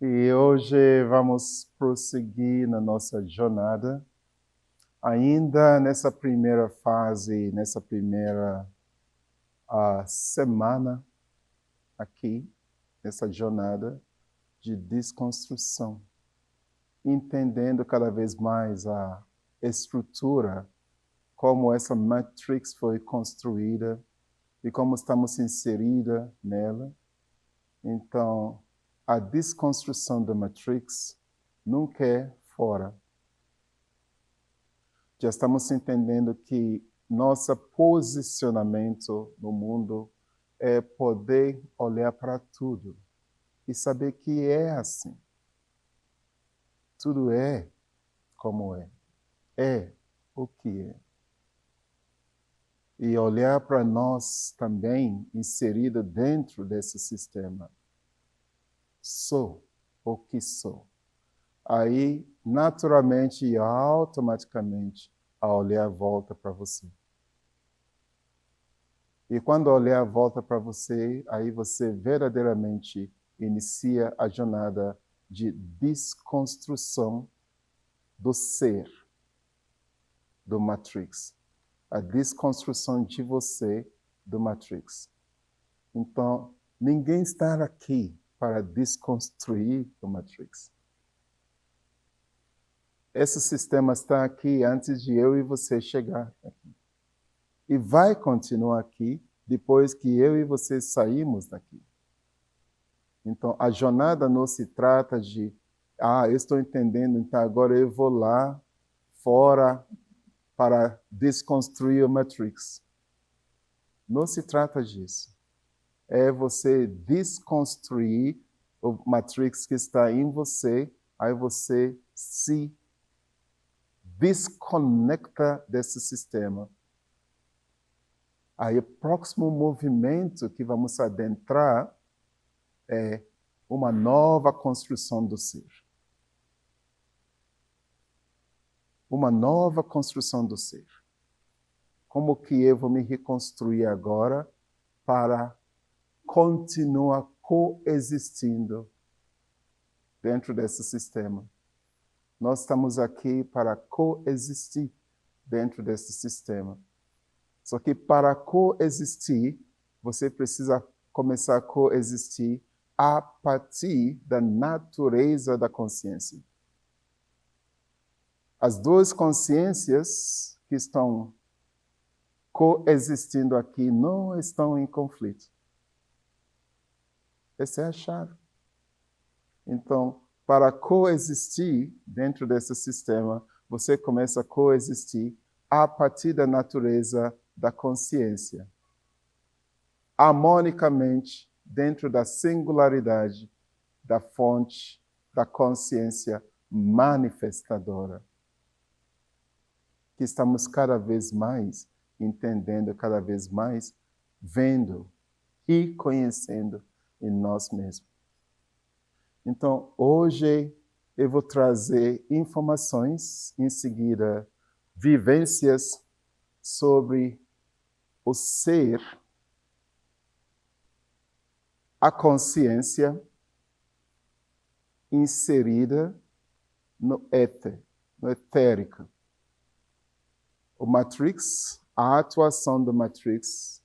E hoje vamos prosseguir na nossa jornada, ainda nessa primeira fase, nessa primeira semana aqui, nessa jornada de desconstrução, entendendo cada vez mais a estrutura, como essa matrix foi construída e como estamos inseridas nela. Então, a desconstrução da Matrix nunca é fora. Já estamos entendendo que nosso posicionamento no mundo é poder olhar para tudo e saber que é assim. Tudo é como é. É o que é. E olhar para nós também inserido dentro desse sistema. Sou o que sou. Aí, naturalmente e automaticamente, a olhar volta para você. E quando o olhar volta para você, aí você verdadeiramente inicia a jornada de desconstrução do ser, do Matrix. A desconstrução de você, do Matrix. Então, ninguém está aqui para desconstruir o Matrix. Esse sistema está aqui antes de eu e você chegar aqui. E vai continuar aqui depois que eu e você saímos daqui. Então, a jornada não se trata de, eu estou entendendo, então agora eu vou lá fora para desconstruir o Matrix. Não se trata disso. É você desconstruir o Matrix que está em você, aí você se desconecta desse sistema. Aí o próximo movimento que vamos adentrar é uma nova construção do ser. Uma nova construção do ser. Como que eu vou me reconstruir agora para continuar coexistindo dentro desse sistema? Nós estamos aqui para coexistir dentro desse sistema. Só que para coexistir, você precisa começar a coexistir a partir da natureza da consciência. As duas consciências que estão coexistindo aqui não estão em conflito. Essa é a chave. Então, para coexistir dentro desse sistema, você começa a coexistir a partir da natureza da consciência. Harmonicamente, dentro da singularidade da fonte da consciência manifestadora. Que estamos cada vez mais entendendo, cada vez mais vendo e conhecendo em nós mesmos. Então, hoje eu vou trazer informações, em seguida, vivências sobre o ser, a consciência inserida no éter, no etérico. O Matrix, a atuação do Matrix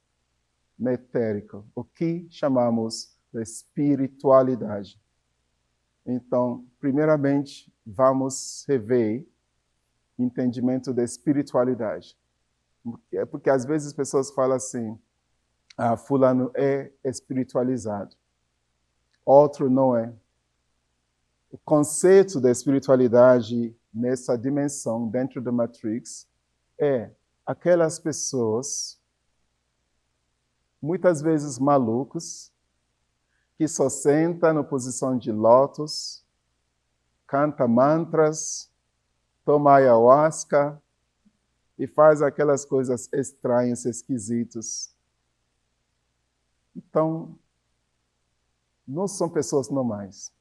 no etérico, o que chamamos de espiritualidade. Então, primeiramente, vamos rever o entendimento da espiritualidade. Porque às vezes as pessoas falam assim, fulano é espiritualizado, outro não é. O conceito da espiritualidade nessa dimensão, dentro da Matrix, é aquelas pessoas, muitas vezes malucos, que só senta na posição de lótus, canta mantras, toma ayahuasca e faz aquelas coisas estranhas, esquisitas. Então, não são pessoas normais.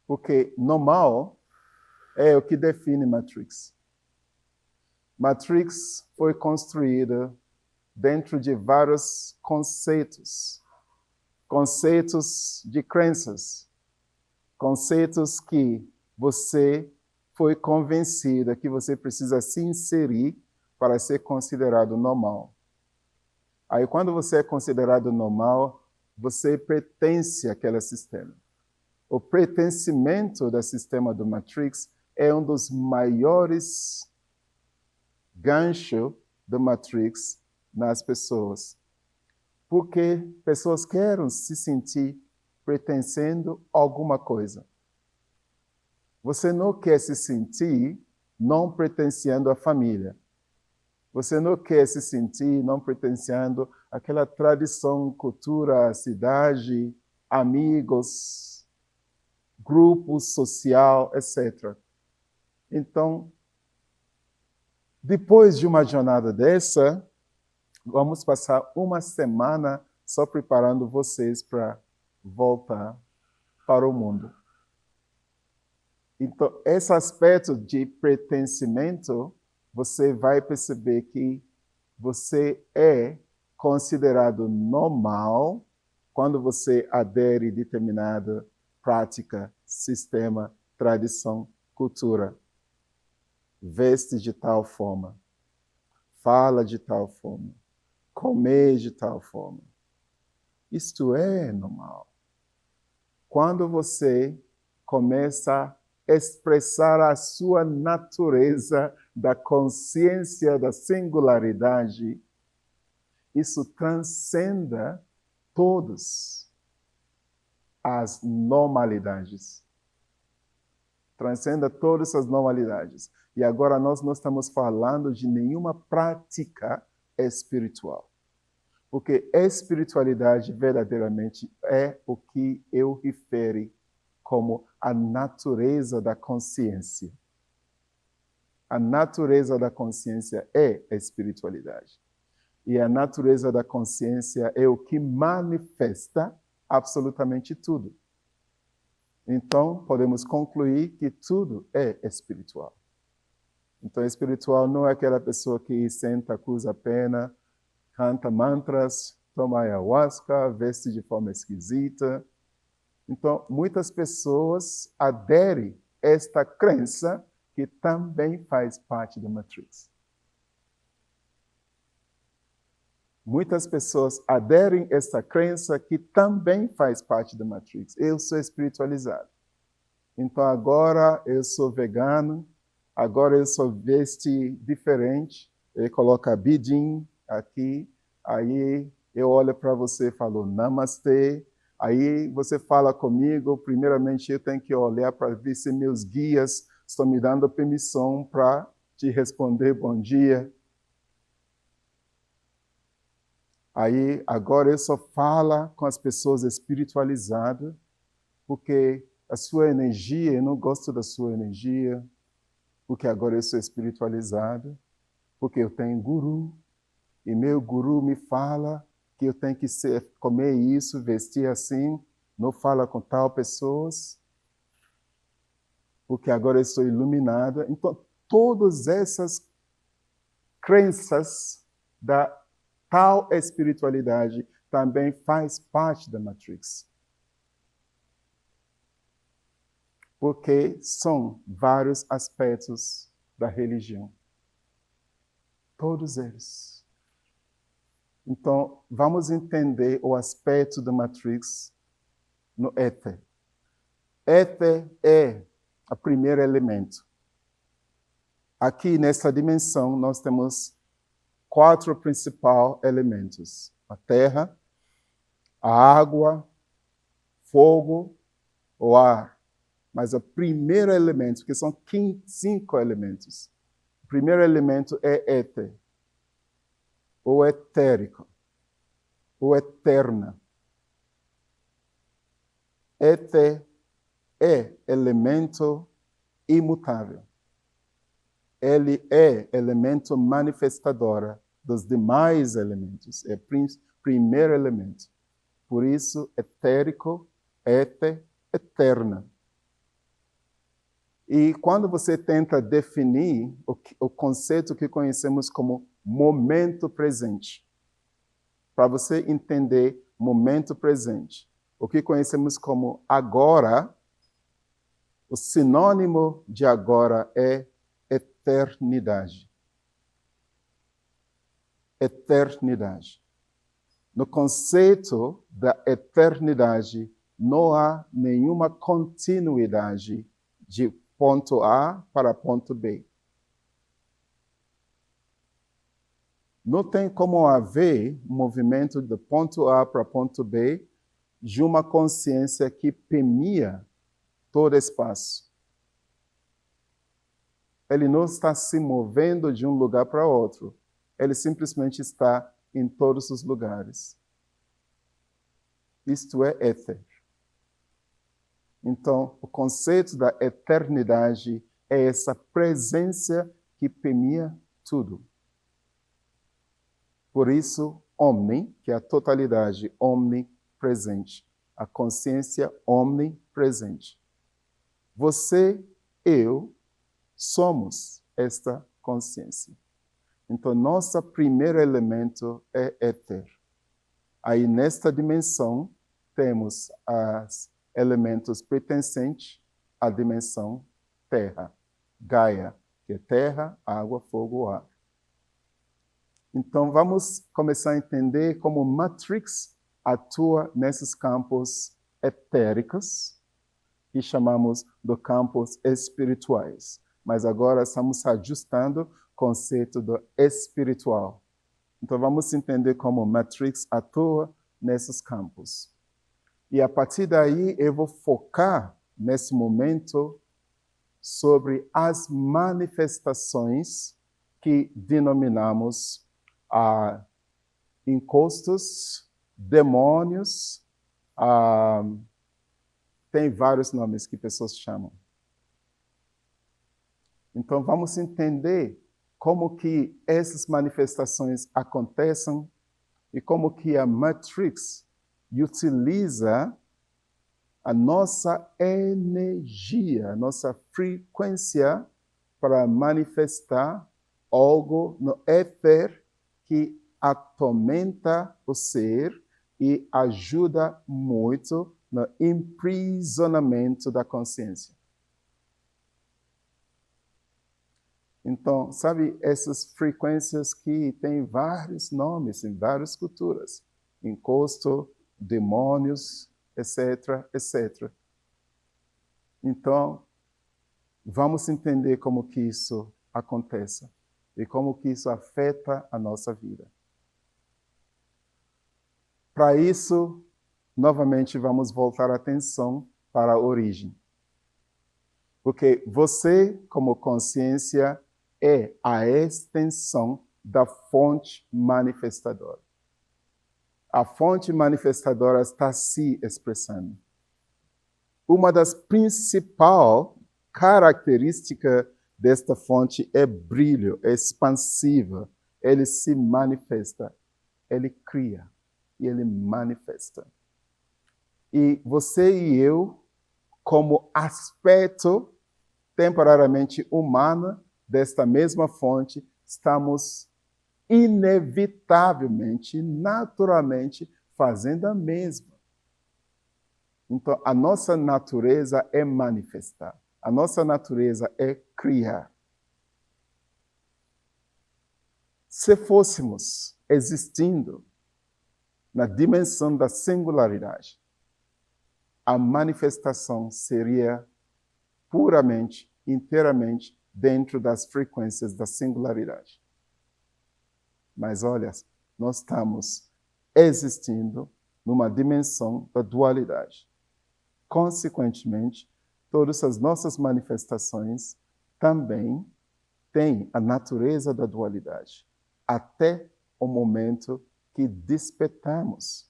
Porque normal é o que define Matrix. Matrix foi construída dentro de vários conceitos de crenças, conceitos que você foi convencida que você precisa se inserir para ser considerado normal. Aí, quando você é considerado normal, você pertence àquele sistema. O pertencimento do sistema do Matrix é um dos maiores ganchos do Matrix nas pessoas. Porque pessoas querem se sentir pertencendo a alguma coisa. Você não quer se sentir não pertencendo à família. Você não quer se sentir não pertencendo àquela tradição, cultura, cidade, amigos, grupo social, etc. Então, depois de uma jornada dessa, vamos passar uma semana só preparando vocês para voltar para o mundo. Então, esse aspecto de pertencimento, você vai perceber que você é considerado normal quando você adere a determinada prática, sistema, tradição, cultura. Veste de tal forma, fala de tal forma, comer de tal forma. Isto é normal. Quando você começa a expressar a sua natureza da consciência da singularidade, isso transcenda todas as normalidades. Transcenda todas as normalidades. E agora nós não estamos falando de nenhuma prática espiritual. Porque espiritualidade verdadeiramente é o que eu refiro como a natureza da consciência. A natureza da consciência é a espiritualidade. E a natureza da consciência é o que manifesta absolutamente tudo. Então, podemos concluir que tudo é espiritual. Então, espiritual não é aquela pessoa que senta, cruza a perna, canta mantras, toma ayahuasca, veste de forma esquisita. Então, muitas pessoas aderem a esta crença que também faz parte da Matrix. Muitas pessoas aderem a esta crença que também faz parte da Matrix. Eu sou espiritualizado. Então, agora eu sou vegano, agora eu sou veste diferente. Ele coloca bidim aqui, aí eu olho para você e falo namastê. Aí você fala comigo, primeiramente eu tenho que olhar para ver se meus guias estão me dando permissão para te responder bom dia. Aí agora eu só falo com as pessoas espiritualizadas, porque a sua energia, eu não gosto da sua energia, porque agora eu sou espiritualizado, porque eu tenho guru, e meu guru me fala que eu tenho que comer isso, vestir assim, não fala com tal pessoas, porque agora eu sou iluminada. Então, todas essas crenças da tal espiritualidade também faz parte da Matrix. Porque são vários aspectos da religião. Todos eles. Então, vamos entender o aspecto da Matrix no éter. Éter é o primeiro elemento. Aqui, nessa dimensão, nós temos 4 principais elementos. A terra, a água, fogo, o ar. Mas o primeiro elemento, porque são 5 elementos. O primeiro elemento é éter, ou etérico, ou eterna. Éter é elemento imutável. Ele é elemento manifestador dos demais elementos. É o primeiro elemento. Por isso, etérico, éter, eterna. E quando você tenta definir o conceito que conhecemos como momento presente, para você entender momento presente, o que conhecemos como agora, O sinônimo de agora é eternidade. Eternidade. No conceito da eternidade, não há nenhuma continuidade de ponto A para ponto B. Não tem como haver movimento de ponto A para ponto B de uma consciência que permeia todo espaço. Ele não está se movendo de um lugar para outro. Ele simplesmente está em todos os lugares. Isto é éter. Então, o conceito da eternidade é essa presença que permeia tudo. Por isso, omni, que é a totalidade, omnipresente. A consciência omnipresente. Você, eu, somos esta consciência. Então, nosso primeiro elemento é éter. Aí, nesta dimensão, temos os elementos pertencentes à dimensão terra. Gaia, que é terra, água, fogo, ar. Então, vamos começar a entender como Matrix atua nesses campos etéricos, que chamamos de campos espirituais. Mas agora estamos ajustando o conceito do espiritual. Então, vamos entender como Matrix atua nesses campos. E a partir daí, eu vou focar, nesse momento, sobre as manifestações que denominamos encostos, demônios, tem vários nomes que pessoas chamam. Então, vamos entender como que essas manifestações acontecem e como que a Matrix utiliza a nossa energia, a nossa frequência para manifestar algo no éter que atormenta o ser e ajuda muito no aprisionamento da consciência. Então, sabe, essas frequências que têm vários nomes em várias culturas. Encosto, demônios, etc, etc. Então, vamos entender como que isso acontece e como que isso afeta a nossa vida. Para isso, novamente, vamos voltar a atenção para a origem. Porque você, como consciência, é a extensão da fonte manifestadora. A fonte manifestadora está se expressando. Uma das principais características desta fonte é brilho, é expansiva. Ele se manifesta, ele cria e ele manifesta. E você e eu, como aspecto temporariamente humano desta mesma fonte, estamos inevitavelmente, naturalmente, fazendo a mesma. Então, a nossa natureza é manifestar. A nossa natureza é criar. Se fôssemos existindo na dimensão da singularidade, a manifestação seria puramente, inteiramente, dentro das frequências da singularidade. Mas olha, nós estamos existindo numa dimensão da dualidade. Consequentemente, todas as nossas manifestações também têm a natureza da dualidade, até o momento que despertamos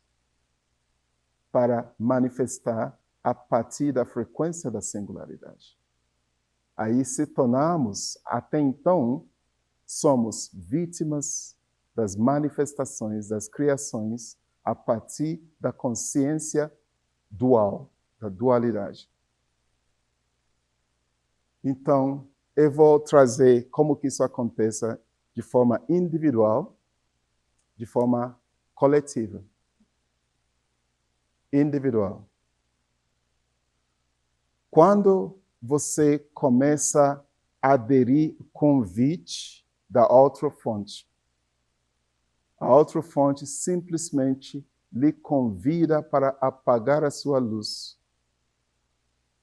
para manifestar a partir da frequência da singularidade. Aí se tornamos, até então, somos vítimas das manifestações, das criações, a partir da consciência dual, da dualidade. Então, eu vou trazer como que isso aconteça de forma individual, de forma coletiva. Individual. Quando você começa a aderir ao convite da outra fonte. A outra fonte simplesmente lhe convida para apagar a sua luz.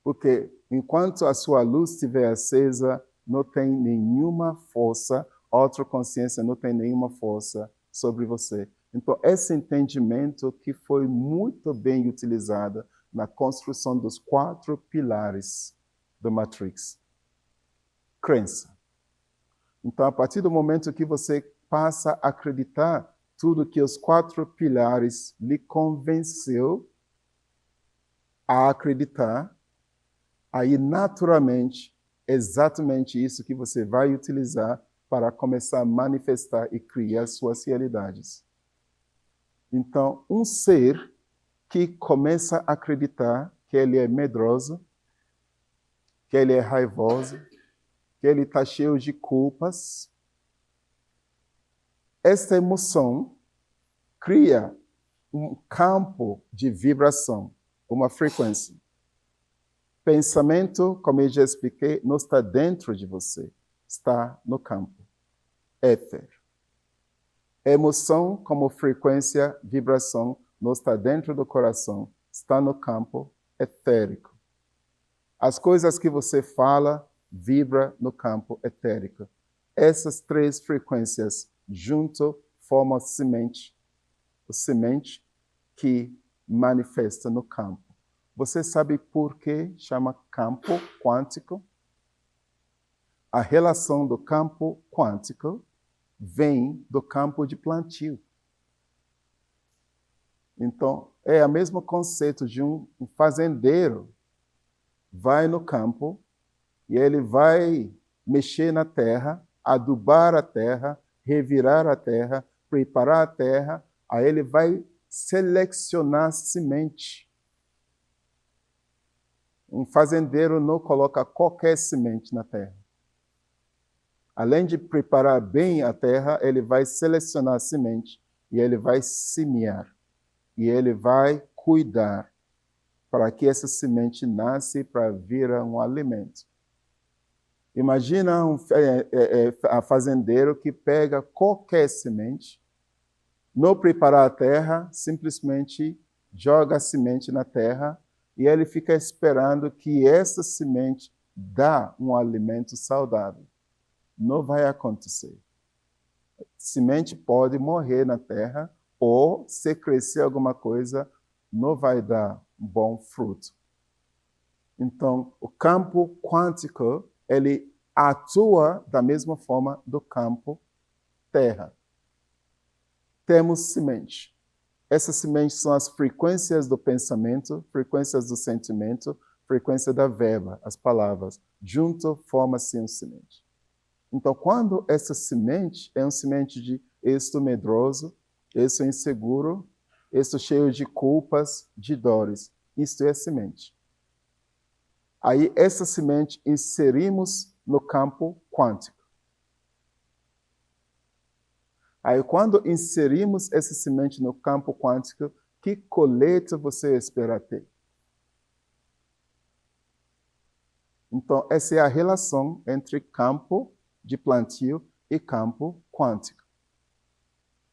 Porque enquanto a sua luz estiver acesa, não tem nenhuma força, outra consciência não tem nenhuma força sobre você. Então, esse entendimento que foi muito bem utilizado na construção dos 4 pilares da Matrix. Crença. Então, a partir do momento que você passa a acreditar tudo que os 4 pilares lhe convenceu a acreditar, aí, naturalmente, exatamente isso que você vai utilizar para começar a manifestar e criar suas realidades. Então, um ser que começa a acreditar que ele é medroso, que ele é raivoso, que ele está cheio de culpas, esta emoção cria um campo de vibração, uma frequência. Pensamento, como eu já expliquei, não está dentro de você, está no campo. Éter. Emoção, como frequência, vibração, não está dentro do coração, está no campo etérico. As coisas que você fala, vibra no campo etérico. Essas 3 frequências junto formam a semente que manifesta no campo. Você sabe por que chama campo quântico? A relação do campo quântico vem do campo de plantio. Então, é o mesmo conceito de um fazendeiro. Vai no campo e ele vai mexer na terra, adubar a terra, revirar a terra, preparar a terra, aí ele vai selecionar semente. Um fazendeiro não coloca qualquer semente na terra. Além de preparar bem a terra, ele vai selecionar a semente e ele vai semear. E ele vai cuidar para que essa semente nasça para virar um alimento. Imagina um fazendeiro que pega qualquer semente, não prepara a terra, simplesmente joga a semente na terra e ele fica esperando que essa semente dê um alimento saudável. Não vai acontecer. A semente pode morrer na terra ou, se crescer alguma coisa, não vai dar um bom fruto. Então, o campo quântico, ele atua da mesma forma do campo terra. Temos semente. Essas sementes são as frequências do pensamento, frequências do sentimento, frequência da verba, as palavras. Junto forma-se uma semente. Então, quando essa semente é uma semente de estou medroso, estou inseguro, estou cheio de culpas, de dores, isto é semente. Aí, essa semente inserimos no campo quântico. Aí, quando inserimos essa semente no campo quântico, que colheita você espera ter? Então, essa é a relação entre campo de plantio e campo quântico.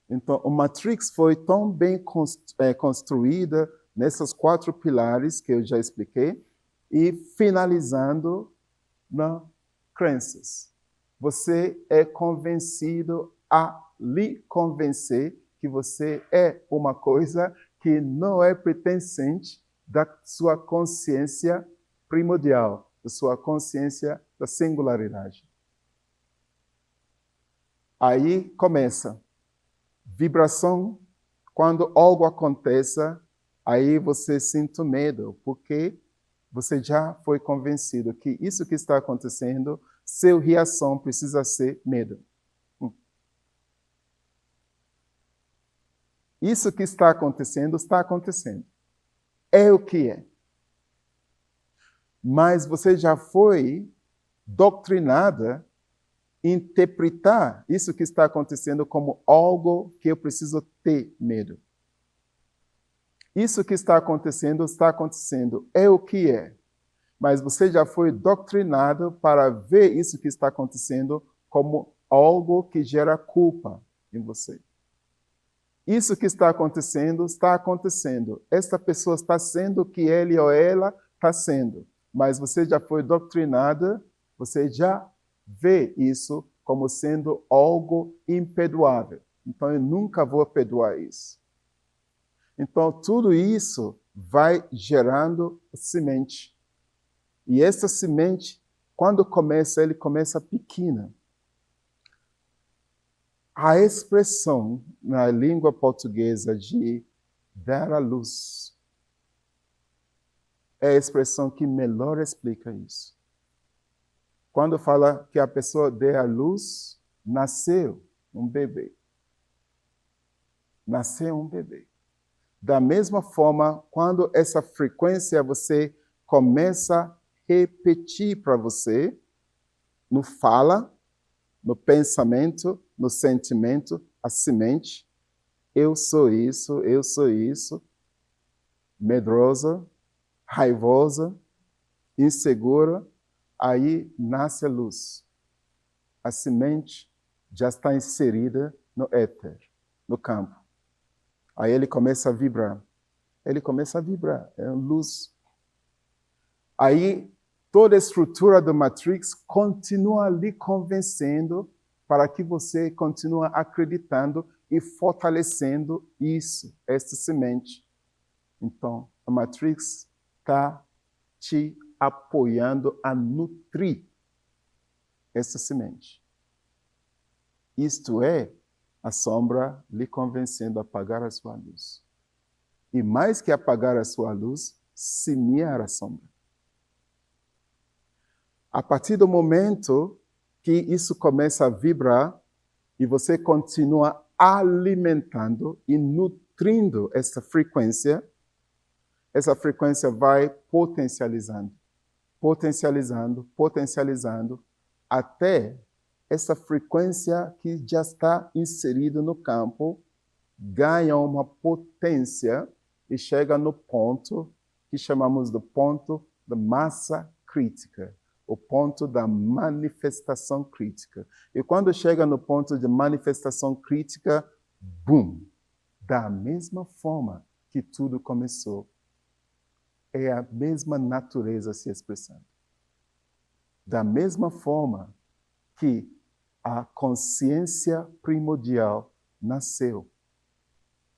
Então, a Matrix foi tão bem construída nesses 4 pilares que eu já expliquei, e finalizando nas crenças. Você é convencido a lhe convencer que você é uma coisa que não é pertencente da sua consciência primordial, da sua consciência da singularidade. Aí começa. Vibração, quando algo aconteça, aí você sente medo, porque você já foi convencido que isso que está acontecendo, sua reação precisa ser medo. Isso que está acontecendo, está acontecendo. É o que é. Mas você já foi doutrinada a interpretar isso que está acontecendo como algo que eu preciso ter medo. Isso que está acontecendo, é o que é. Mas você já foi doutrinado para ver isso que está acontecendo como algo que gera culpa em você. Isso que está acontecendo, está acontecendo. Esta pessoa está sendo o que ele ou ela está sendo. Mas você já foi doutrinada, você já vê isso como sendo algo imperdoável. Então, eu nunca vou perdoar isso. Então, tudo isso vai gerando semente. E essa semente, quando começa, ele começa pequena. A expressão na língua portuguesa de dar à luz é a expressão que melhor explica isso. Quando fala que a pessoa dê à luz, nasceu um bebê. Nasceu um bebê. Da mesma forma, quando essa frequência você começa a repetir para você, no fala, no pensamento, no sentimento, a semente, eu sou isso, medrosa, raivosa, insegura, aí nasce a luz. A semente já está inserida no éter, no campo. Aí ele começa a vibrar. Ele começa a vibrar, é luz. Aí toda a estrutura do Matrix continua lhe convencendo para que você continue acreditando e fortalecendo isso, essa semente. Então, a Matrix está te apoiando a nutrir essa semente. Isto é, a sombra lhe convencendo a apagar a sua luz. E mais que apagar a sua luz, semear a sombra. A partir do momento que isso começa a vibrar e você continua alimentando e nutrindo essa frequência vai potencializando, até essa frequência que já está inserida no campo ganha uma potência e chega no ponto que chamamos de ponto da massa crítica, o ponto da manifestação crítica. E quando chega no ponto de manifestação crítica, boom! Da mesma forma que tudo começou, é a mesma natureza se expressando. Da mesma forma que a consciência primordial nasceu,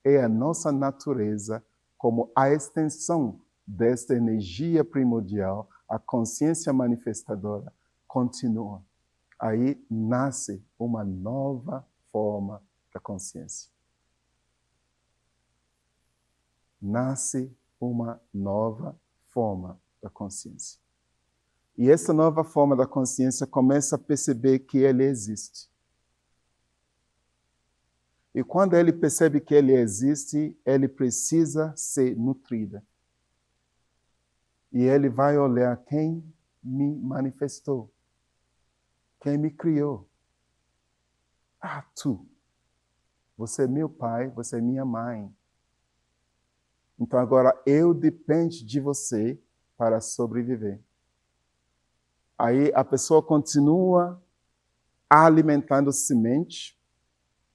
é a nossa natureza como a extensão desta energia primordial, a consciência manifestadora continua. Aí nasce uma nova forma da consciência. Nasce uma nova forma da consciência. E essa nova forma da consciência começa a perceber que ele existe. E quando ele percebe que ele existe, ele precisa ser nutrida. E ele vai olhar quem me manifestou, quem me criou. Ah, tu. Você é meu pai, você é minha mãe. Então agora eu dependo de você para sobreviver. Aí a pessoa continua alimentando semente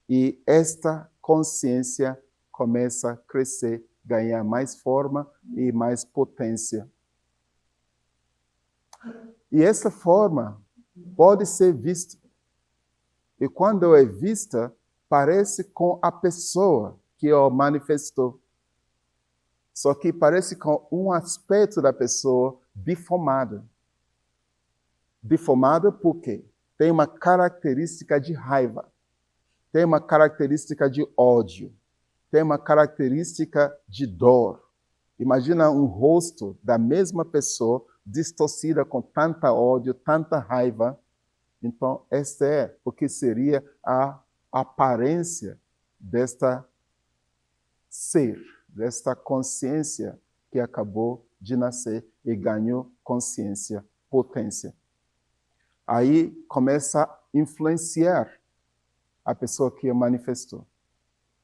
e esta consciência começa a crescer, ganhar mais forma e mais potência. E essa forma pode ser vista. E quando é vista, parece com a pessoa que o manifestou. Só que parece com um aspecto da pessoa deformado. Deformado por quê? Tem uma característica de raiva. Tem uma característica de ódio. Tem uma característica de dor. Imagina um rosto da mesma pessoa distorcida com tanta ódio, tanta raiva. Então, esta é o que seria a aparência desta ser, desta consciência que acabou de nascer e ganhou consciência, potência. Aí começa a influenciar a pessoa que a manifestou.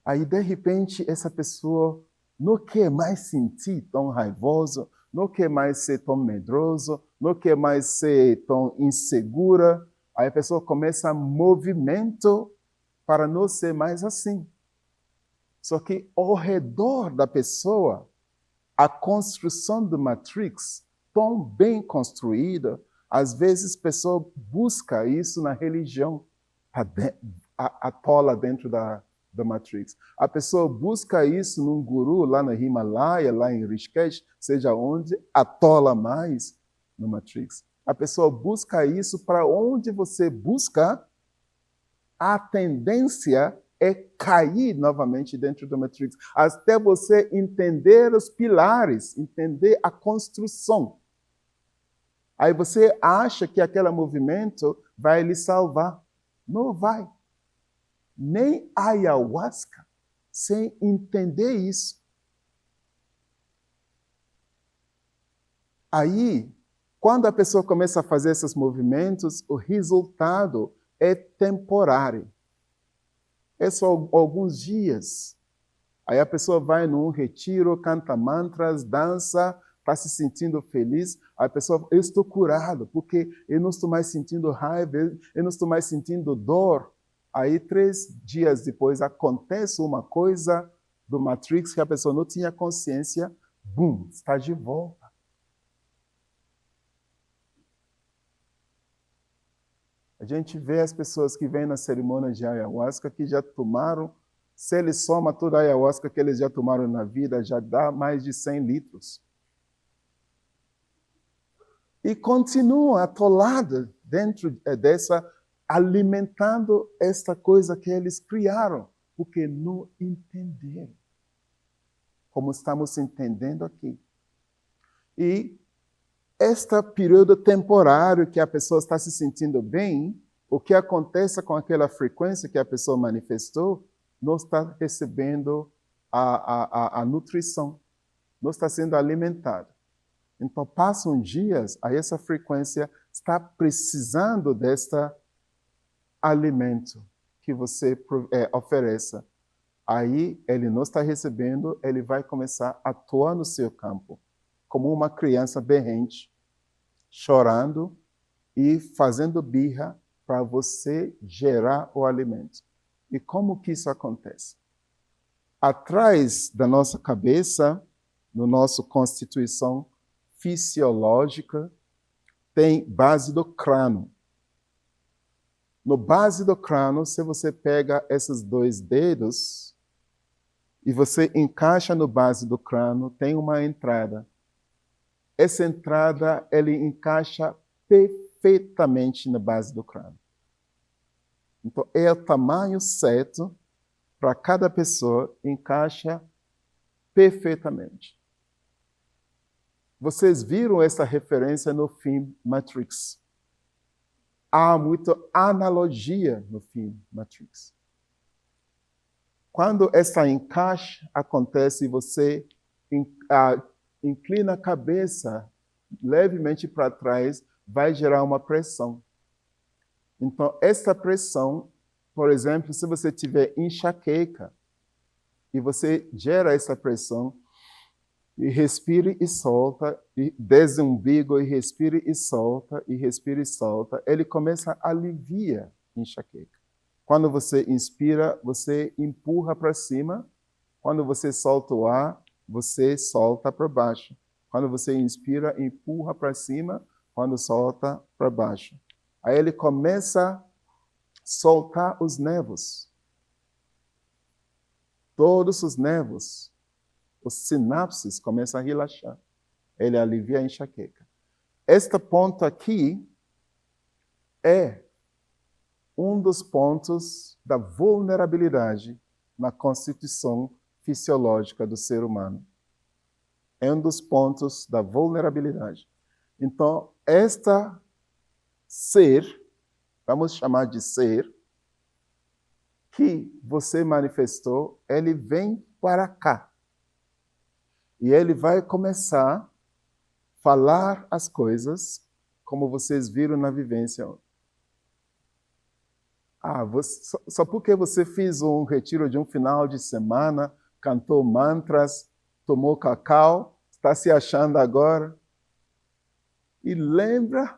Aí, de repente, essa pessoa não quer mais sentir tão raivosa, não quer mais ser tão medroso, não quer mais ser tão insegura. Aí a pessoa começa movimento para não ser mais assim. Só que ao redor da pessoa, a construção do Matrix, tão bem construída, às vezes a pessoa busca isso na religião, atola dentro da Matrix. A pessoa busca isso num guru lá no Himalaia, lá em Rishikesh, seja onde, atola mais no Matrix. A pessoa busca isso para onde você busca, a tendência é cair novamente dentro do Matrix, até você entender os pilares, entender a construção. Aí você acha que aquele movimento vai lhe salvar. Não vai. Nem a ayahuasca, sem entender isso. Aí, quando a pessoa começa a fazer esses movimentos, o resultado é temporário. É só alguns dias. Aí a pessoa vai num retiro, canta mantras, dança, está se sentindo feliz. Aí a pessoa, eu estou curado, porque eu não estou mais sentindo raiva, eu não estou mais sentindo dor. Aí 3 dias depois acontece uma coisa do Matrix que a pessoa não tinha consciência, bum, está de volta. A gente vê as pessoas que vêm na cerimônia de ayahuasca que já tomaram, se ele soma toda a ayahuasca que eles já tomaram na vida, já dá mais de 100 litros. E continuam atolados dentro dessa, alimentando esta coisa que eles criaram, porque não entenderam. Como estamos entendendo aqui. E este período temporário que a pessoa está se sentindo bem, o que acontece com aquela frequência que a pessoa manifestou, não está recebendo a nutrição, não está sendo alimentado. Então, passam dias, aí essa frequência está precisando deste alimento que você ofereça. Aí, ele não está recebendo, ele vai começar a atuar no seu campo, como uma criança berrente, chorando e fazendo birra para você gerar o alimento. E como que isso acontece? Atrás da nossa cabeça, no nossa constituição fisiológica, tem base do crânio. No base do crânio, se você pega esses 2 dedos e você encaixa no base do crânio, tem uma entrada. Essa entrada, ele encaixa perfeitamente na base do crânio. Então, é o tamanho certo para cada pessoa, encaixa perfeitamente. Vocês viram essa referência no filme Matrix. Há muita analogia no filme Matrix. Quando essa encaixe acontece, você inclina a cabeça levemente para trás, vai gerar uma pressão. Então, essa pressão, por exemplo, se você tiver enxaqueca, e você gera essa pressão, e respire e solta, e desde o umbigo, e respire e solta, ele começa a aliviar a enxaqueca. Quando você inspira, você empurra para cima. Quando você solta o ar, você solta para baixo. Quando você inspira, empurra para cima. Quando solta, para baixo. Aí ele começa a soltar os nervos. Todos os nervos, os sinapses começam a relaxar. Ele alivia a enxaqueca. Este ponto aqui é um dos pontos da vulnerabilidade na constituição fisiológica do ser humano. É um dos pontos da vulnerabilidade. Então, esta ser, vamos chamar de ser, que você manifestou, ele vem para cá. E ele vai começar a falar as coisas, como vocês viram na vivência. Só porque você fez um retiro de um final de semana, cantou mantras, tomou cacau, está se achando agora. E lembra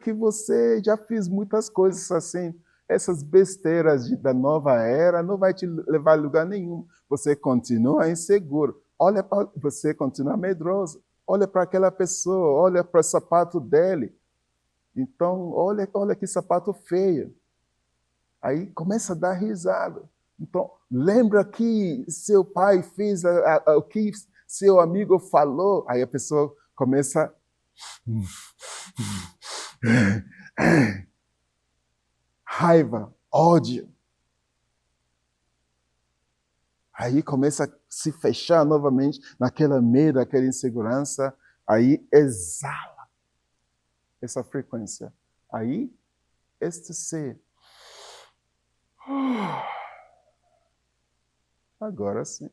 que você já fez muitas coisas assim. Essas besteiras da nova era não vai te levar a lugar nenhum. Você continua inseguro. Olha para você, continua medroso. Olha para aquela pessoa, olha para o sapato dele. Então, olha que sapato feio. Aí começa a dar risada. Então, lembra que seu pai fez o que seu amigo falou? Aí a pessoa começa... raiva, ódio. Aí começa a se fechar novamente naquela medo, naquela insegurança. Aí exala essa frequência. Aí, este ser... agora sim,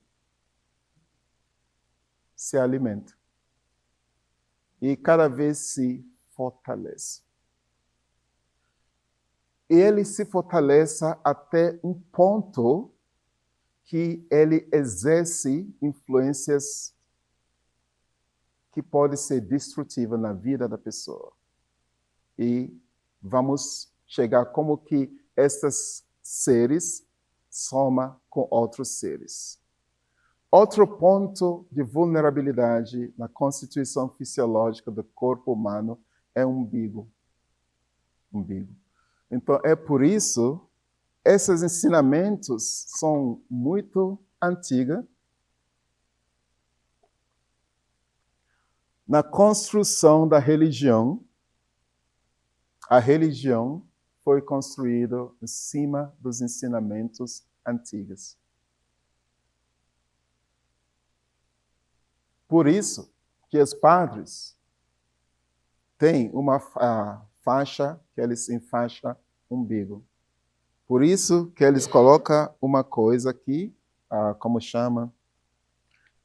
se alimenta. E cada vez se fortalece. Ele se fortalece até um ponto que ele exerce influências que podem ser destrutivas na vida da pessoa. E vamos chegar como que estes seres somam com outros seres. Outro ponto de vulnerabilidade na constituição fisiológica do corpo humano é o umbigo. Então, é por isso, esses ensinamentos são muito antigos. Na construção da religião, a religião foi construída em cima dos ensinamentos antigos. Por isso que os padres têm uma faixa que eles enfaixam o umbigo. Por isso que eles colocam uma coisa aqui, como chama,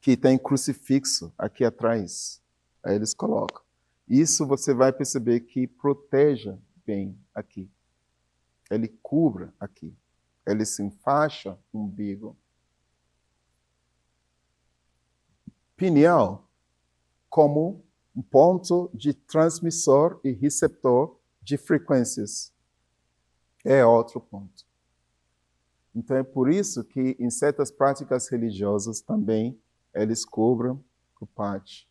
que tem crucifixo aqui atrás. Aí eles colocam. Isso você vai perceber que proteja bem aqui. Ele cubra aqui. Ele se enfaixa o umbigo. Pineal como um ponto de transmissor e receptor de frequências. É outro ponto. Então é por isso que em certas práticas religiosas também eles cobrem o parte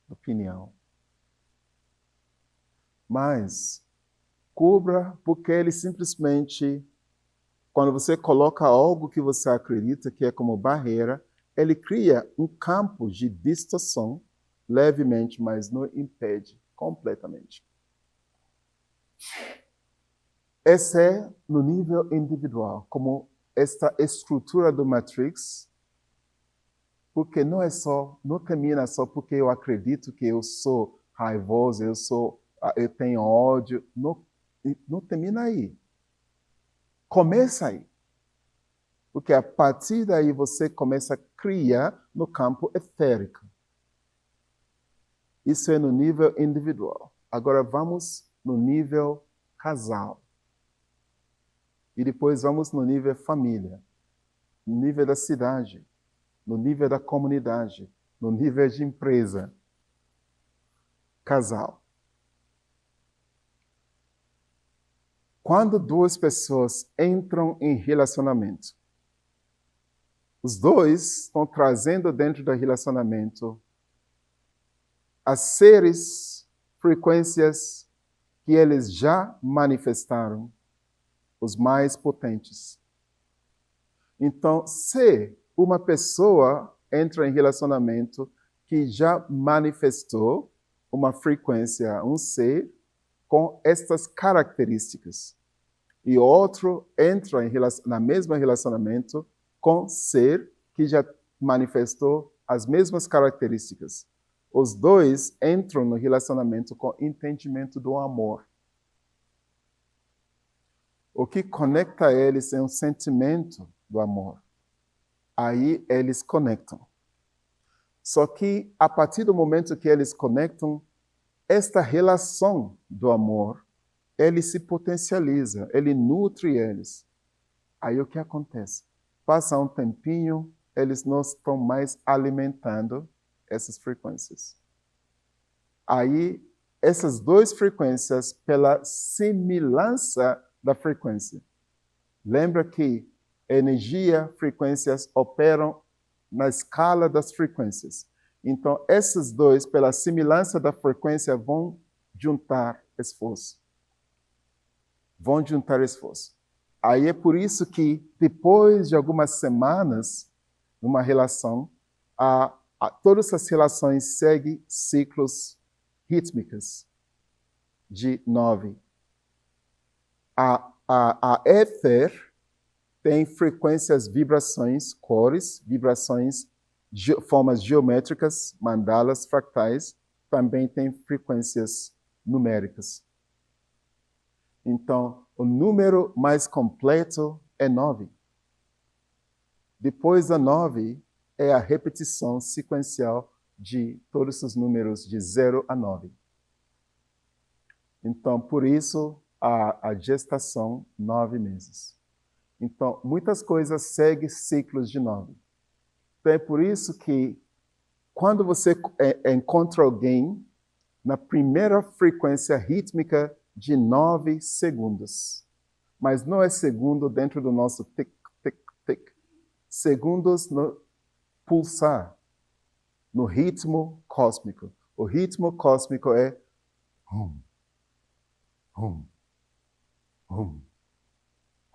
do pineal. Mas cubra porque ele simplesmente, quando você coloca algo que você acredita que é como barreira, ele cria um campo de distorção levemente, mas não impede completamente. Esse é no nível individual, como esta estrutura do Matrix, porque não termina só porque eu acredito que eu sou raivoso, eu tenho ódio, não termina aí. Começa aí. Porque a partir daí você começa a criar no campo etérico. Isso é no nível individual. Agora vamos no nível casal. E depois vamos no nível família, no nível da cidade, no nível da comunidade, no nível de empresa. Casal. Quando duas pessoas entram em relacionamento, os dois estão trazendo dentro do relacionamento as seres, frequências que eles já manifestaram, os mais potentes. Então, se uma pessoa entra em relacionamento que já manifestou uma frequência, um ser, com estas características, e outro entra na mesma relacionamento com ser que já manifestou as mesmas características. Os dois entram no relacionamento com entendimento do amor. O que conecta eles é um sentimento do amor. Aí eles conectam. Só que a partir do momento que eles conectam, esta relação do amor, ele se potencializa, ele nutre eles. Aí o que acontece? Passa um tempinho, eles não estão mais alimentando essas frequências. Aí, essas duas frequências, pela semelhança da frequência. Lembra que energia, frequências operam na escala das frequências. Então, esses dois, pela semelhança da frequência, vão juntar esforço. Vão juntar esforço. Aí é por isso que, depois de algumas semanas, numa relação, todas as relações seguem ciclos rítmicos de 9. A éter tem frequências, vibrações, cores, vibrações, formas geométricas, mandalas, fractais, também tem frequências numéricas. Então, o número mais completo é 9. Depois da 9, é a repetição sequencial de todos os números de 0 a 9. Então, por isso, a gestação, 9 meses. Então, muitas coisas seguem ciclos de 9. Então, é por isso que, quando você encontra alguém na primeira frequência rítmica de 9 segundos, mas não é segundo dentro do nosso tic, tic, tic, segundos no pulsar, no ritmo cósmico. O ritmo cósmico é hum, hum, hum,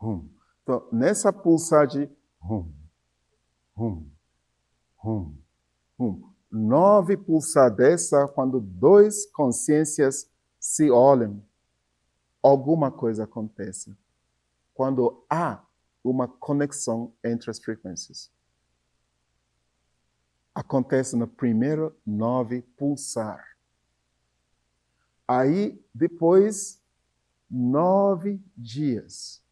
hum. Então, nessa pulsar de hum, hum, hum, hum, 9 pulsar dessa, quando 2 consciências se olham, alguma coisa acontece. Quando há uma conexão entre as frequências. Acontece no primeiro 9 pulsar. Aí, depois, 9 dias.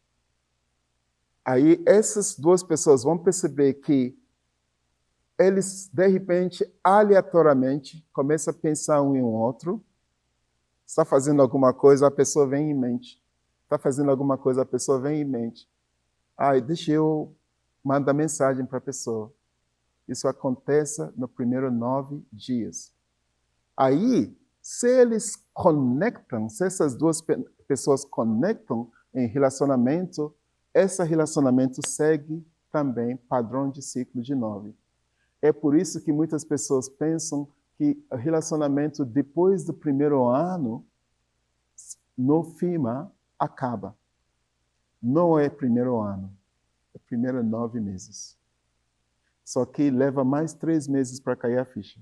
Aí, essas duas pessoas vão perceber que eles, de repente, aleatoriamente, começam a pensar um em outro. Está fazendo alguma coisa, a pessoa vem em mente. Está fazendo alguma coisa, a pessoa vem em mente. Deixa eu mandar mensagem para a pessoa. Isso acontece no primeiro 9 dias. Aí, se eles conectam, se essas duas pessoas conectam em relacionamento, esse relacionamento segue também padrão de ciclo de 9. É por isso que muitas pessoas pensam que o relacionamento depois do primeiro ano, no FIMA, acaba. Não é primeiro ano, é primeiro 9 meses. Só que leva mais 3 meses para cair a ficha,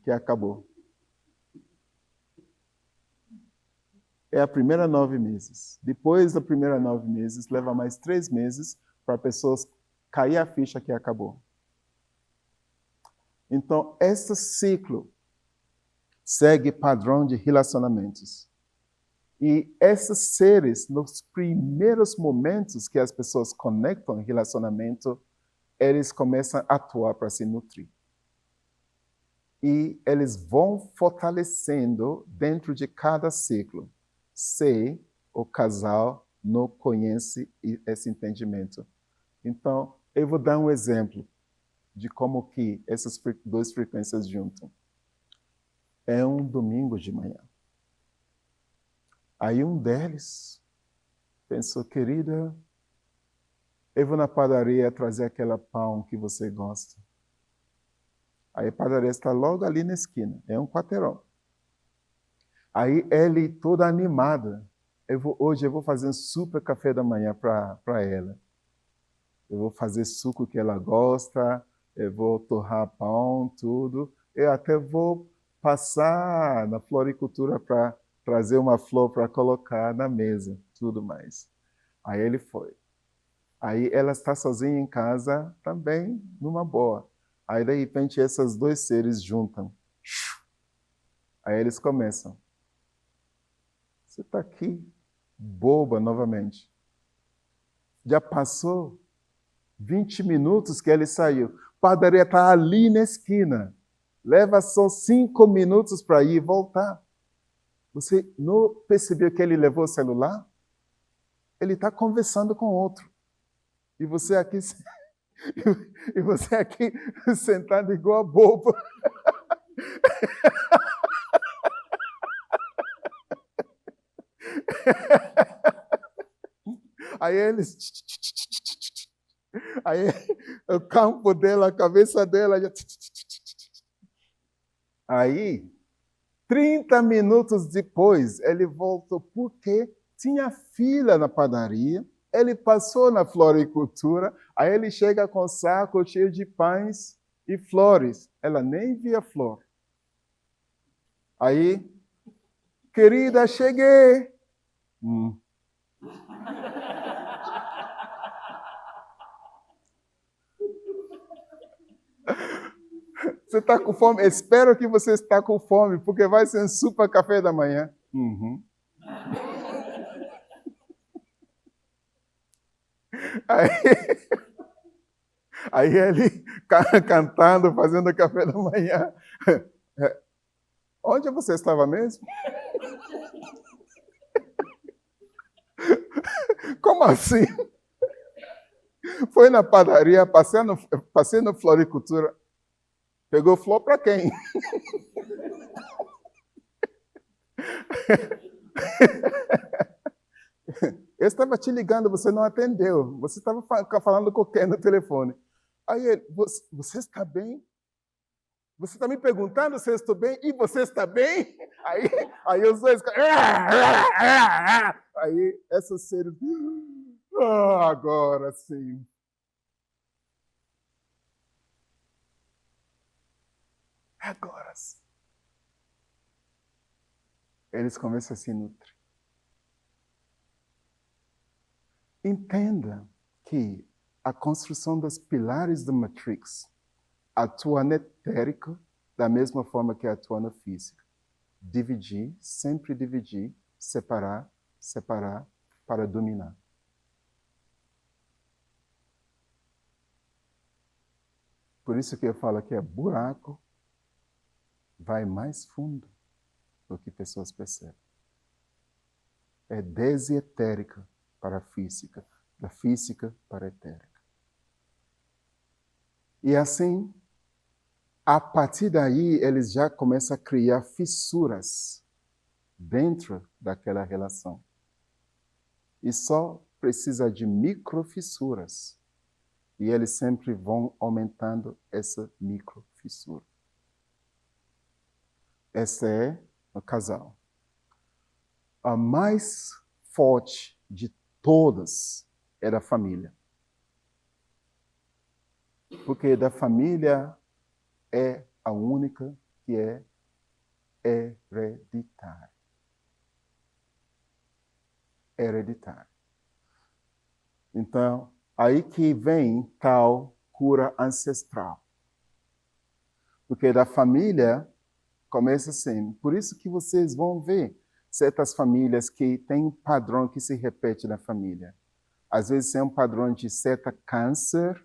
que acabou. É a primeira 9 meses. Depois da primeira 9 meses, leva mais 3 meses para pessoas cair a ficha que acabou. Então, esse ciclo segue padrão de relacionamentos. E esses seres, nos primeiros momentos que as pessoas conectam em relacionamento, eles começam a atuar para se nutrir. E eles vão fortalecendo dentro de cada ciclo, se o casal não conhece esse entendimento. Então, eu vou dar um exemplo de como que essas duas frequências juntam. É um domingo de manhã. Aí um deles pensou, querida, eu vou na padaria trazer aquele pão que você gosta. Aí a padaria está logo ali na esquina, é um quarteirão. Aí ele, toda animada, hoje eu vou fazer um super café da manhã para ela. Eu vou fazer suco que ela gosta, eu vou torrar pão, tudo. Eu até vou passar na floricultura para trazer uma flor para colocar na mesa, tudo mais. Aí ele foi. Aí ela está sozinha em casa, também numa boa. Aí de repente esses dois seres juntam. Aí eles começam. Você está aqui, boba novamente. Já passou 20 minutos que ele saiu. A padaria está ali na esquina. Leva só 5 minutos para ir e voltar. Você não percebeu que ele levou o celular? Ele está conversando com outro. E você aqui E você aqui sentado igual a bobo. Aí eles... Aí o campo dela, a cabeça dela... Aí, 30 minutos depois, ele voltou porque tinha fila na padaria. Ele passou na floricultura, aí ele chega com um saco cheio de pães e flores. Ela nem via flor. Aí, querida, cheguei. Você está com fome? Espero que você está com fome, porque vai ser um super café da manhã. Uhum. Aí, aí ele cantando, fazendo café da manhã. Onde você estava mesmo? Como assim? Foi na padaria, passei no floricultura. Pegou flor para quem? Eu estava te ligando, você não atendeu. Você estava falando com quem no telefone? Aí ele, você está bem? Você está me perguntando se eu estou bem? E você está bem? Aí os dois... Aí essa seres... agora sim. Agora sim. Eles começam a se nutrir. Entenda que a construção dos pilares do Matrix atua na etérica da mesma forma que atua na física. Dividir, sempre dividir, separar, separar para dominar. Por isso que eu falo que é buraco, vai mais fundo do que pessoas percebem. É desetérica para a física, da física para a etérica. E assim, a partir daí, eles já começam a criar fissuras dentro daquela relação. E só precisa de microfissuras. E eles sempre vão aumentando essa microfissura. Essa é o casal. A mais forte de todas é da família. Porque da família é a única que é hereditária. Hereditária. Então, aí que vem tal cura ancestral. Porque da família começa assim. Por isso que vocês vão ver certas famílias que têm um padrão que se repete na família. Às vezes é um padrão de certo câncer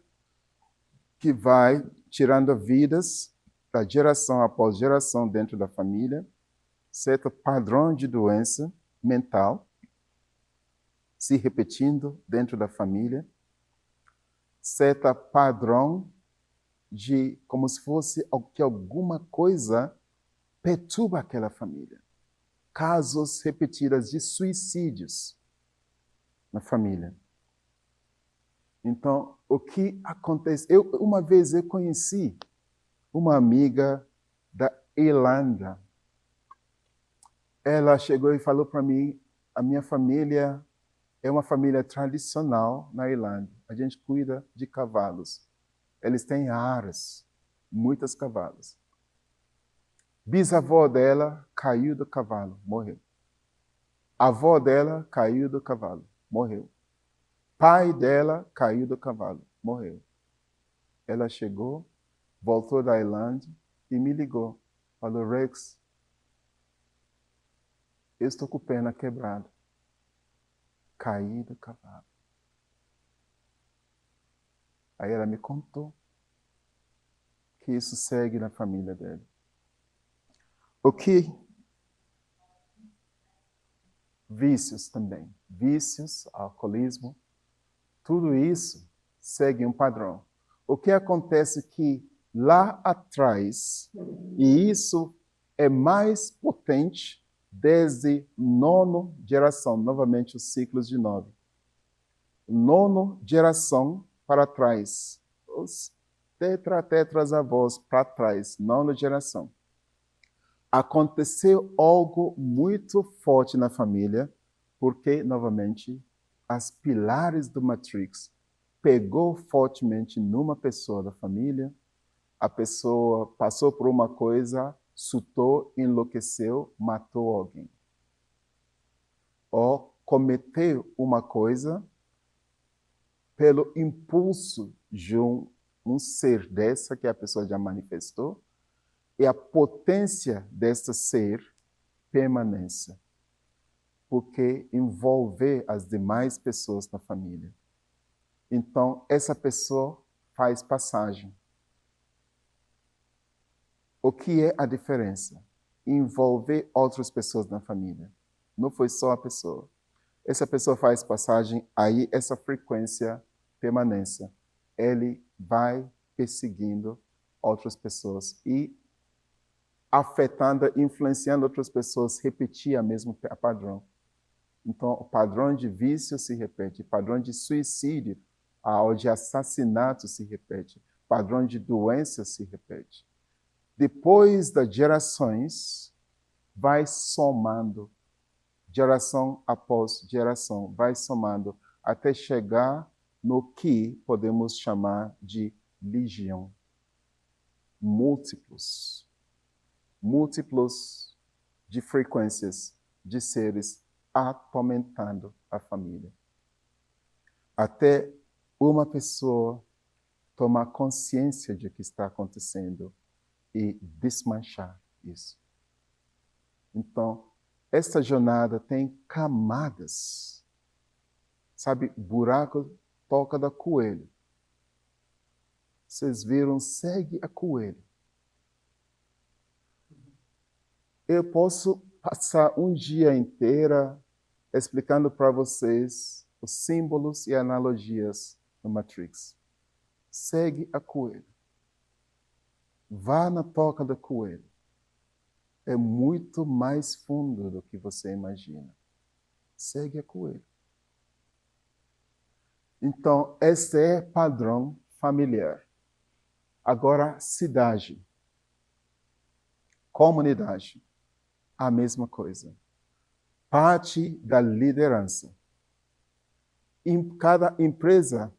que vai tirando vidas da geração após geração dentro da família, certo padrão de doença mental se repetindo dentro da família, certo padrão de como se fosse que alguma coisa perturba aquela família. Casos repetidos de suicídios na família. Então, o que acontece? Uma vez eu conheci uma amiga da Irlanda. Ela chegou e falou para mim, a minha família é uma família tradicional na Irlanda. A gente cuida de cavalos. Eles têm aras, muitos cavalos. Bisavó dela caiu do cavalo, morreu. A avó dela caiu do cavalo, morreu. Pai dela caiu do cavalo, morreu. Ela chegou, voltou da Irlanda e me ligou. Falou, Rex, eu estou com a perna quebrada. Caí do cavalo. Aí ela me contou que isso segue na família dela. O que? Vícios também. Vícios, alcoolismo, tudo isso segue um padrão. o que acontece que lá atrás, e isso é mais potente desde nona geração, novamente os ciclos de 9. Nona geração para trás, os tetras-avós para trás, nona geração. Aconteceu algo muito forte na família, porque, novamente, as pilares do Matrix pegou fortemente numa pessoa da família, a pessoa passou por uma coisa, surtou, enlouqueceu, matou alguém. Ou cometeu uma coisa pelo impulso de um ser dessa que a pessoa já manifestou, e a potência desse ser permanece, porque envolve as demais pessoas da família. Então, essa pessoa faz passagem. O que é a diferença? Envolver outras pessoas na família. Não foi só a pessoa. Essa pessoa faz passagem, aí essa frequência permanece. Ele vai perseguindo outras pessoas e afetando, influenciando outras pessoas, repetir a mesmo padrão. Então, o padrão de vício se repete, o padrão de suicídio, ou de assassinato se repete, o padrão de doença se repete. Depois das gerações, vai somando, geração após geração, vai somando, até chegar no que podemos chamar de legião. Múltiplos de frequências de seres atormentando a família. Até uma pessoa tomar consciência de que está acontecendo e desmanchar isso. Então, essa jornada tem camadas. Sabe, buraco toca da coelho. Vocês viram, segue a coelho. Eu posso passar um dia inteiro explicando para vocês os símbolos e analogias do Matrix. Segue a coelho. Vá na toca da coelho. É muito mais fundo do que você imagina. Segue a coelho. Então, esse é padrão familiar. Agora, cidade. Comunidade. A mesma coisa. Parte da liderança. Em cada empresa,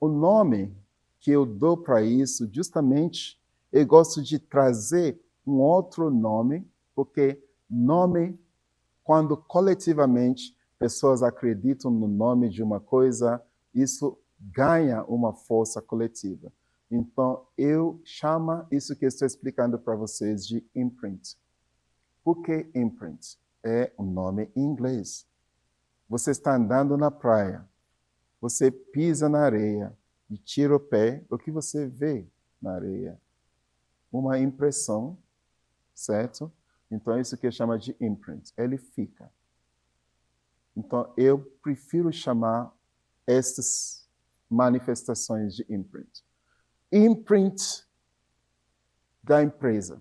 o nome que eu dou para isso, justamente, eu gosto de trazer um outro nome, porque nome, quando coletivamente pessoas acreditam no nome de uma coisa, isso ganha uma força coletiva. Então, eu chamo isso que eu estou explicando para vocês de imprint. Por que imprint? É um nome em inglês. Você está andando na praia, você pisa na areia e tira o pé, o que você vê na areia? Uma impressão, certo? Então, é isso que eu chamo de imprint. Ele fica. Então, eu prefiro chamar essas manifestações de imprint. Imprint da empresa.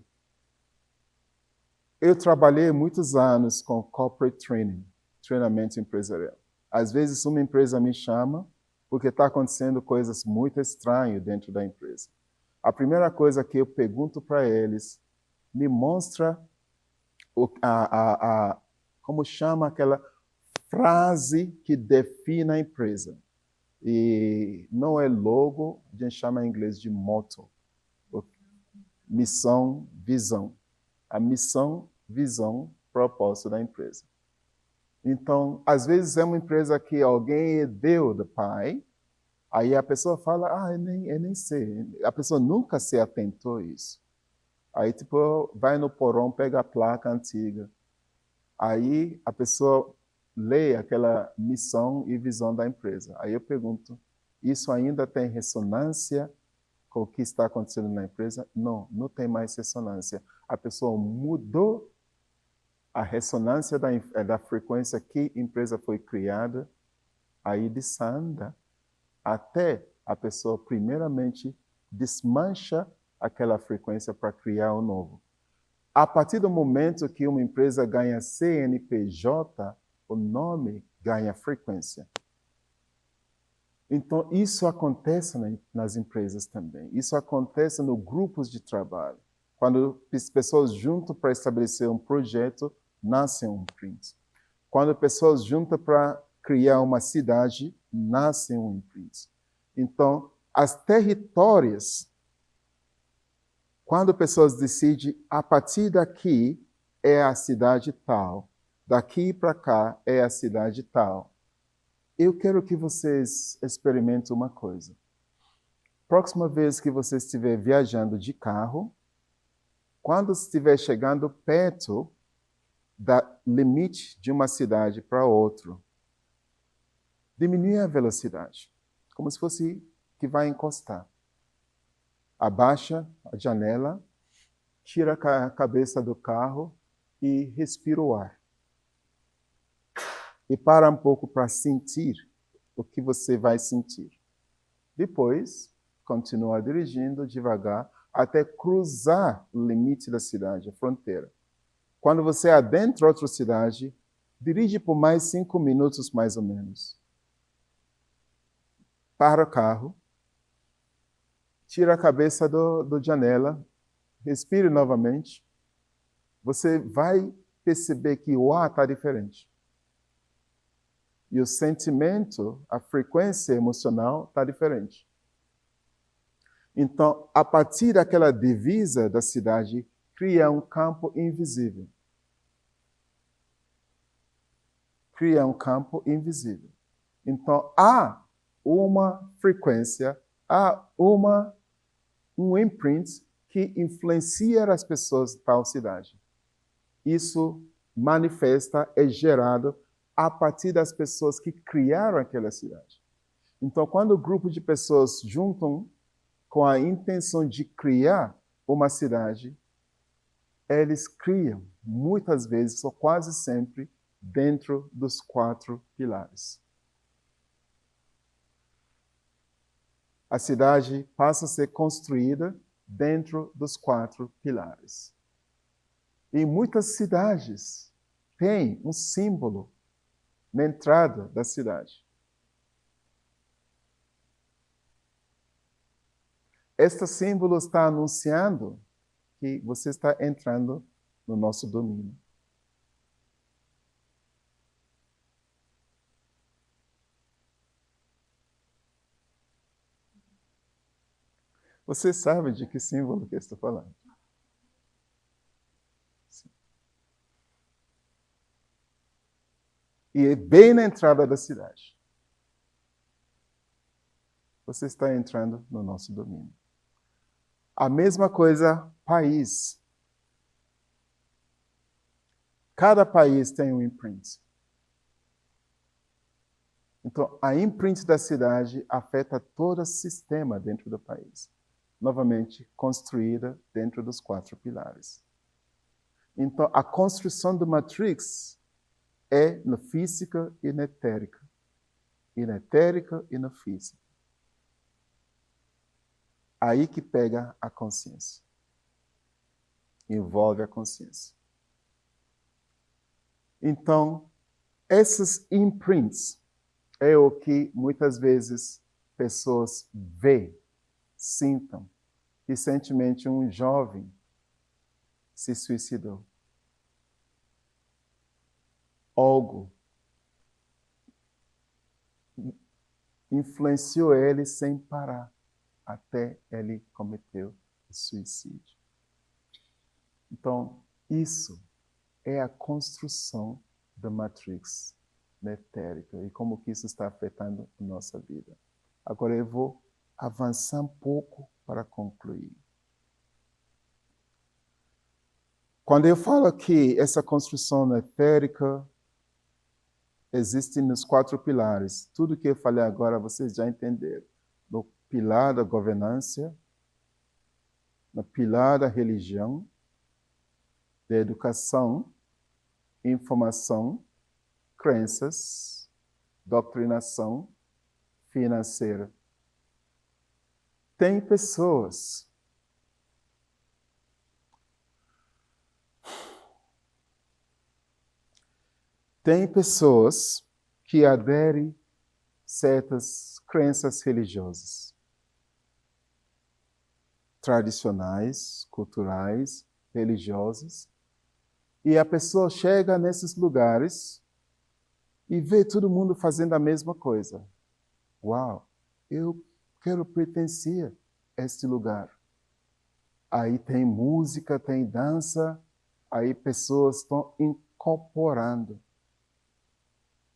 Eu trabalhei muitos anos com corporate training, treinamento empresarial. Às vezes uma empresa me chama porque está acontecendo coisas muito estranhas dentro da empresa. A primeira coisa que eu pergunto para eles, me mostra como chama aquela frase que define a empresa. E não é logo, a gente chama em inglês de motto. Missão, visão. A missão, visão, propósito da empresa. Então, às vezes é uma empresa que alguém deu do pai, aí a pessoa fala, eu nem sei. A pessoa nunca se atentou a isso. Aí, tipo, vai no porão, pega a placa antiga. Aí a pessoa lê aquela missão e visão da empresa. Aí eu pergunto, isso ainda tem ressonância com o que está acontecendo na empresa? Não, não tem mais ressonância. A pessoa mudou a ressonância da frequência que a empresa foi criada, aí desanda até a pessoa primeiramente desmancha aquela frequência para criar um novo. A partir do momento que uma empresa ganha CNPJ, o nome ganha frequência. Então, isso acontece nas empresas também. Isso acontece nos grupos de trabalho. Quando as pessoas juntam para estabelecer um projeto, nasce um imprint. Quando pessoas juntam para criar uma cidade, nasce um imprint. Então, as territórios, quando pessoas decidem, a partir daqui é a cidade tal, daqui para cá é a cidade tal. Eu quero que vocês experimentem uma coisa. Próxima vez que você estiver viajando de carro, quando estiver chegando perto do limite de uma cidade para outra, diminui a velocidade, como se fosse que vai encostar. Abaixa a janela, tira a cabeça do carro e respira o ar. E para um pouco para sentir o que você vai sentir. Depois, continua dirigindo devagar até cruzar o limite da cidade, a fronteira. Quando você adentra outra cidade, dirige por mais 5 minutos, mais ou menos. Para o carro, tira a cabeça da janela, respire novamente. Você vai perceber que o ar está diferente. E o sentimento, a frequência emocional está diferente. Então, a partir daquela divisa da cidade, cria um campo invisível. Cria um campo invisível. Então, há uma frequência, há um imprint que influencia as pessoas de tal cidade. Isso manifesta, é gerado a partir das pessoas que criaram aquela cidade. Então, quando o grupo de pessoas juntam com a intenção de criar uma cidade, eles criam, muitas vezes, ou quase sempre, dentro dos 4 pilares. A cidade passa a ser construída dentro dos 4 pilares. E muitas cidades têm um símbolo na entrada da cidade. Este símbolo está anunciando que você está entrando no nosso domínio. Você sabe de que símbolo que eu estou falando? Sim. E é bem na entrada da cidade. Você está entrando no nosso domínio. A mesma coisa, país. Cada país tem um imprint. Então, a imprint da cidade afeta todo o sistema dentro do país. Novamente, construída dentro dos 4 pilares. Então, a construção do Matrix é na física e na etérica. E na etérica e na física. Aí que pega a consciência. Envolve a consciência. Então, esses imprints é o que muitas vezes pessoas veem, sintam. Recentemente, um jovem se suicidou. Algo influenciou ele sem parar, até ele cometeu o suicídio. Então, isso é a construção da Matrix etérica e como que isso está afetando a nossa vida. Agora eu vou avançar um pouco para concluir. Quando eu falo que essa construção etérica existe nos 4 pilares, tudo que eu falei agora vocês já entenderam. No pilar da governança, no pilar da religião, da educação, informação, crenças, doutrinação financeira. Tem pessoas que aderem certas crenças religiosas, tradicionais, culturais, religiosas, e a pessoa chega nesses lugares e vê todo mundo fazendo a mesma coisa. Uau, eu quero pertencer a este lugar. Aí tem música, tem dança, aí pessoas estão incorporando.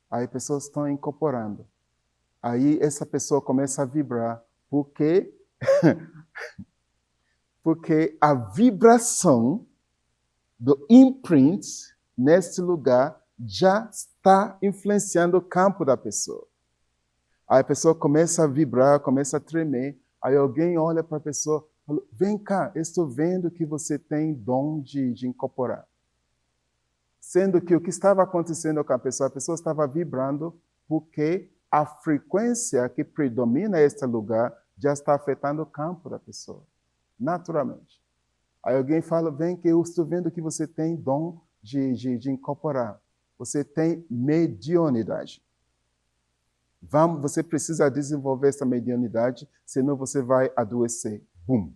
Aí essa pessoa começa a vibrar, porque a vibração do imprint neste lugar já está influenciando o campo da pessoa. Aí a pessoa começa a vibrar, começa a tremer, aí alguém olha para a pessoa e fala, vem cá, eu estou vendo que você tem dom de incorporar. Sendo que o que estava acontecendo com a pessoa estava vibrando porque a frequência que predomina este lugar já está afetando o campo da pessoa, naturalmente. Aí alguém fala, vem que eu estou vendo que você tem dom de incorporar. Você tem mediunidade. Você precisa desenvolver essa mediunidade, senão você vai adoecer. Bum!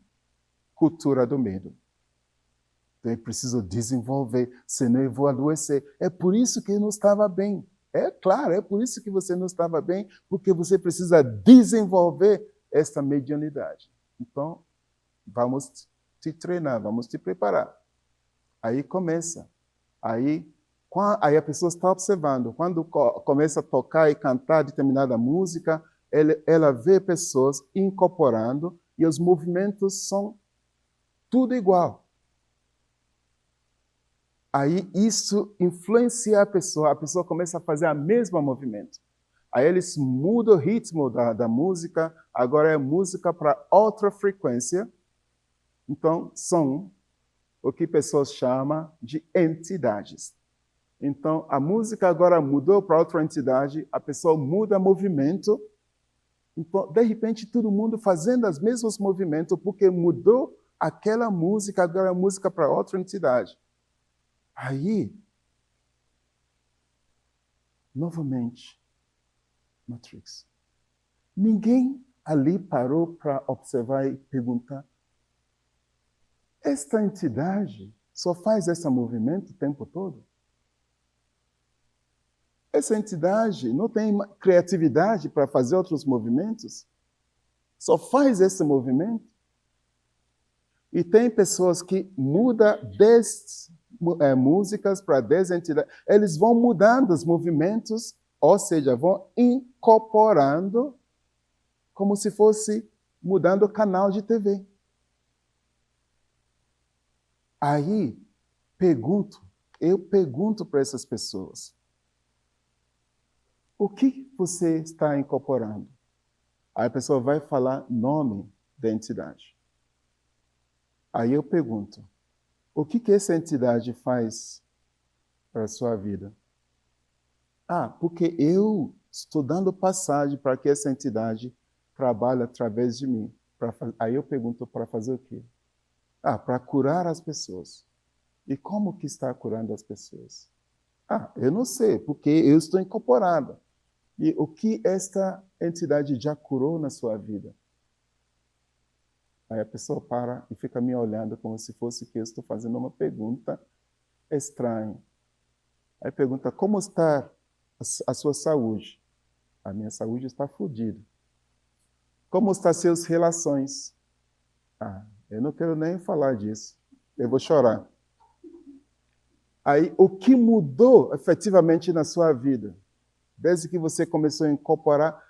Cultura do medo. Então eu preciso desenvolver, senão eu vou adoecer. É por isso que eu não estava bem. É claro, é por isso que você não estava bem, porque você precisa desenvolver essa mediunidade. Então, vamos te treinar, vamos te preparar. Aí começa. Aí a pessoa está observando. Quando começa a tocar e cantar determinada música, ela vê pessoas incorporando e os movimentos são tudo igual. Aí isso influencia a pessoa começa a fazer o mesmo movimento. Aí eles mudam o ritmo da música, agora é música para outra frequência. Então, são o que pessoas chamam de entidades. Então, a música agora mudou para outra entidade, a pessoa muda o movimento. Então, de repente, todo mundo fazendo os mesmos movimentos, porque mudou aquela música, agora é música para outra entidade. Aí, novamente, Matrix. Ninguém ali parou para observar e perguntar: esta entidade só faz esse movimento o tempo todo? Essa entidade não tem criatividade para fazer outros movimentos? Só faz esse movimento? E tem pessoas que mudam 10 músicas para 10 entidades. Eles vão mudando os movimentos, ou seja, vão incorporando como se fosse mudando o canal de TV. Aí, eu pergunto para essas pessoas, o que você está incorporando? Aí a pessoa vai falar nome da entidade. Aí eu pergunto, o que essa entidade faz para a sua vida? Ah, porque eu estou dando passagem para que essa entidade trabalhe através de mim. Aí eu pergunto, para fazer o quê? Ah, para curar as pessoas. E como que está curando as pessoas? Ah, eu não sei, porque eu estou incorporada. E o que esta entidade já curou na sua vida? Aí a pessoa para e fica me olhando como se fosse que eu estou fazendo uma pergunta estranha. Aí pergunta, como está a sua saúde? A minha saúde está fodida. Como estão as suas relações? Ah, eu não quero nem falar disso. Eu vou chorar. Aí, o que mudou efetivamente na sua vida? Desde que você começou a incorporar,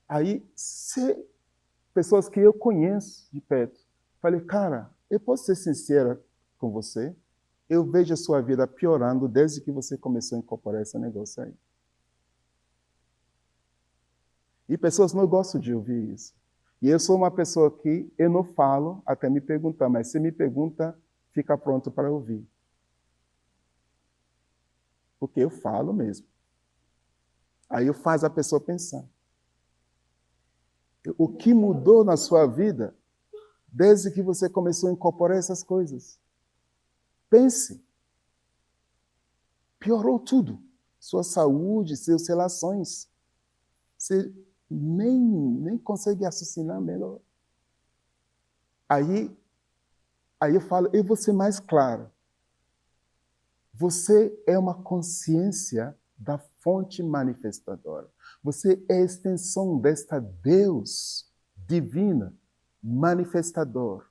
aí, pessoas que eu conheço de perto, falei, cara, eu posso ser sincera com você? Eu vejo a sua vida piorando desde que você começou a incorporar esse negócio aí. E pessoas não gostam de ouvir isso. E eu sou uma pessoa que eu não falo até me perguntar, mas se me pergunta, fica pronto para ouvir. Porque eu falo mesmo. Aí eu faço a pessoa pensar. O que mudou na sua vida desde que você começou a incorporar essas coisas? Pense. Piorou tudo. Sua saúde, suas relações. Você nem consegue raciocinar melhor. Aí eu falo, eu vou ser mais claro. Você é uma consciência da fonte manifestadora. Você é a extensão desta Deus divina, manifestador.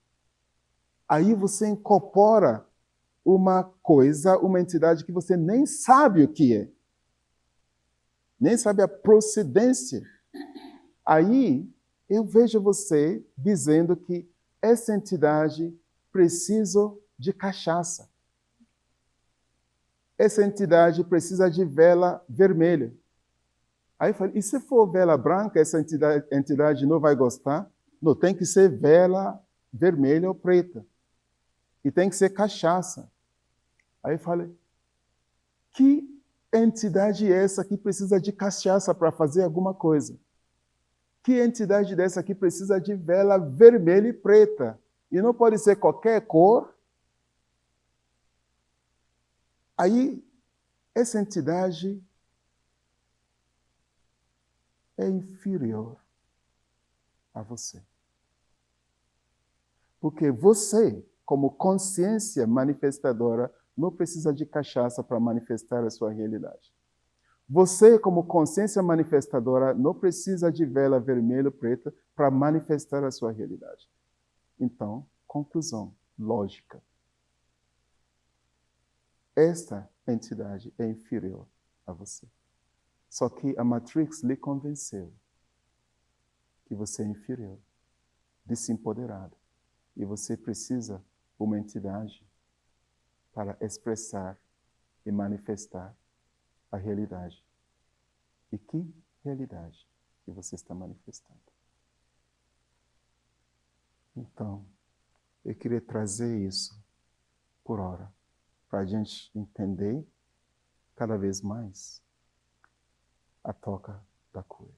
Aí você incorpora uma coisa, uma entidade que você nem sabe o que é. Nem sabe a procedência. Aí eu vejo você dizendo que essa entidade precisa de cachaça. Essa entidade precisa de vela vermelha. Aí eu falei, e se for vela branca, essa entidade não vai gostar? Não, tem que ser vela vermelha ou preta. E tem que ser cachaça. Aí eu falei, que entidade é essa que precisa de cachaça para fazer alguma coisa? Que entidade dessa que precisa de vela vermelha e preta? E não pode ser qualquer cor? Aí, essa entidade é inferior a você. Porque você, como consciência manifestadora, não precisa de cachaça para manifestar a sua realidade. Você, como consciência manifestadora, não precisa de vela vermelha ou preta para manifestar a sua realidade. Então, conclusão lógica. Esta entidade é inferior a você. Só que a Matrix lhe convenceu que você é inferior, desempoderado. E você precisa de uma entidade para expressar e manifestar a realidade. E que realidade que você está manifestando? Então, eu queria trazer isso por hora, para a gente entender cada vez mais a toca da cura.